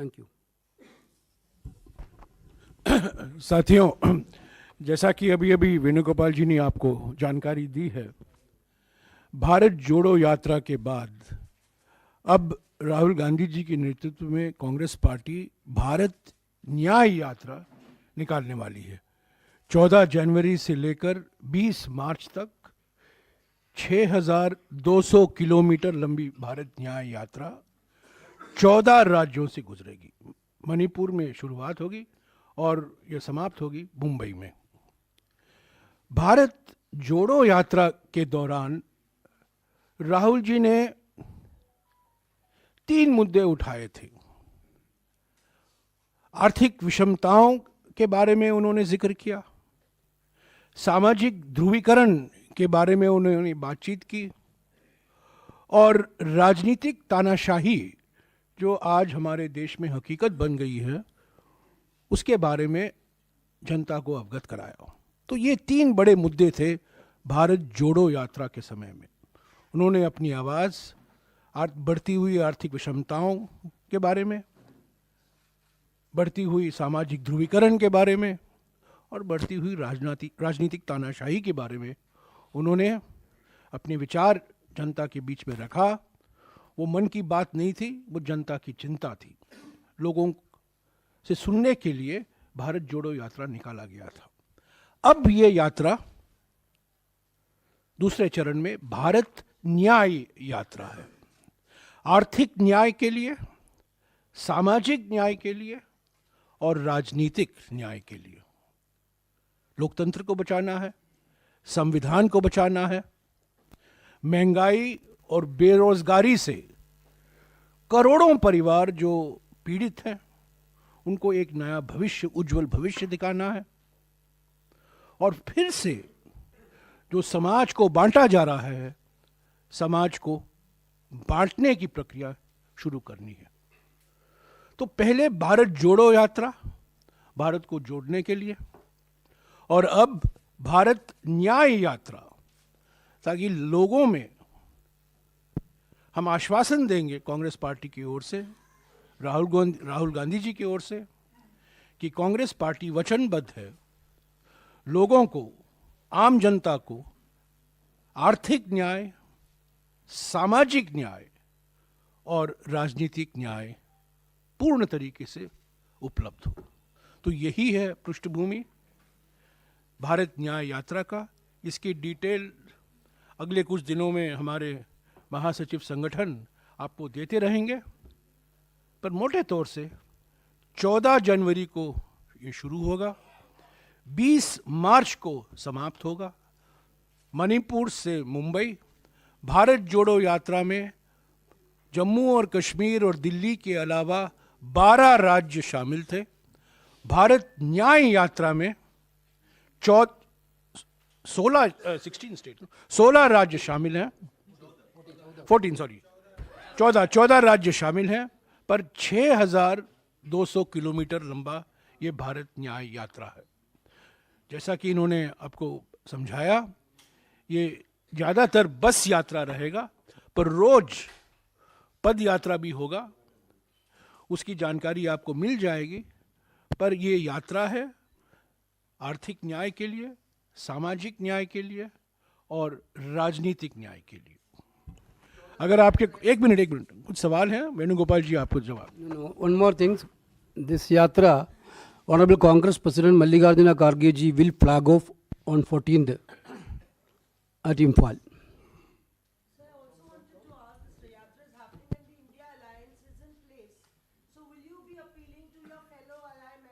Thank you. साथियों, जैसा कि अभी अभी वेणुगोपाल जी ने आपको जानकारी दी है, भारत जोड़ो यात्रा के बाद अब राहुल गांधी जी के नेतृत्व में कांग्रेस पार्टी भारत न्याय यात्रा निकालने वाली है। 14 जनवरी से लेकर 20 मार्च तक 6,200 किलोमीटर लंबी भारत न्याय यात्रा 14 राज्यों से गुजरेगी। मणिपुर में शुरुआत होगी और यह समाप्त होगी मुंबई में। भारत जोड़ो यात्रा के दौरान राहुल जी ने 3 मुद्दे उठाए थे। आर्थिक विषमताओं के बारे में उन्होंने जिक्र किया, सामाजिक ध्रुवीकरण के बारे में उन्होंने बातचीत की, और राजनीतिक तानाशाही जो आज हमारे देश में हकीकत बन गई है उसके बारे में जनता को अवगत कराया। तो ये 3 बड़े मुद्दे थे भारत जोड़ो यात्रा के समय में। उन्होंने अपनी आवाज़ बढ़ती हुई आर्थिक विषमताओं के बारे में, बढ़ती हुई सामाजिक ध्रुवीकरण के बारे में और बढ़ती हुई राजनीतिक तानाशाही के बारे में उन्होंने अपने विचार जनता के बीच में रखा। वो मन की बात नहीं थी, वो जनता की चिंता थी। लोगों से सुनने के लिए भारत जोड़ो यात्रा निकाला गया था। अब ये यात्रा दूसरे चरण में भारत न्याय यात्रा है। आर्थिक न्याय के लिए, सामाजिक न्याय के लिए और राजनीतिक न्याय के लिए। लोकतंत्र को बचाना है, संविधान को बचाना है। महंगाई और बेरोजगारी से करोड़ों परिवार जो पीड़ित हैं उनको एक नया भविष्य, उज्जवल भविष्य दिखाना है। और फिर से जो समाज को बांटा जा रहा है, समाज को बांटने की प्रक्रिया शुरू करनी है। तो पहले भारत जोड़ो यात्रा भारत को जोड़ने के लिए, और अब भारत न्याय यात्रा, ताकि लोगों में हम आश्वासन देंगे कांग्रेस पार्टी की ओर से, राहुल गांधी जी की ओर से, कि कांग्रेस पार्टी वचनबद्ध है लोगों को, आम जनता को आर्थिक न्याय, सामाजिक न्याय और राजनीतिक न्याय पूर्ण तरीके से उपलब्ध हो। तो यही है पृष्ठभूमि भारत न्याय यात्रा का। इसकी डिटेल अगले कुछ दिनों में हमारे महासचिव संगठन आपको देते रहेंगे, पर मोटे तौर से 14 जनवरी को ये शुरू होगा, 20 मार्च को समाप्त होगा। मणिपुर से मुंबई। भारत जोड़ो यात्रा में जम्मू और कश्मीर और दिल्ली के अलावा 12 राज्य शामिल थे। भारत न्याय यात्रा में 16 राज्य शामिल हैं, 14 राज्य शामिल हैं, पर 6,200 किलोमीटर लंबा ये भारत न्याय यात्रा है। जैसा कि इन्होंने आपको समझाया, ये ज़्यादातर बस यात्रा रहेगा, पर रोज पद यात्रा भी होगा, उसकी जानकारी आपको मिल जाएगी। पर ये यात्रा है आर्थिक न्याय के लिए, सामाजिक न्याय के लिए और राजनीतिक न्याय के लिए। अगर आपके एक मिनट कुछ सवाल हैं, वेणुगोपाल जी आपको जवाब। One more thing, this yatra, Honorable Congress President Mallikarjuna Kharge ji will flag off on 14th at Imphal. So I also wanted to ask, this yatra is happening and the India Alliance is in place. So will you be appealing to your fellow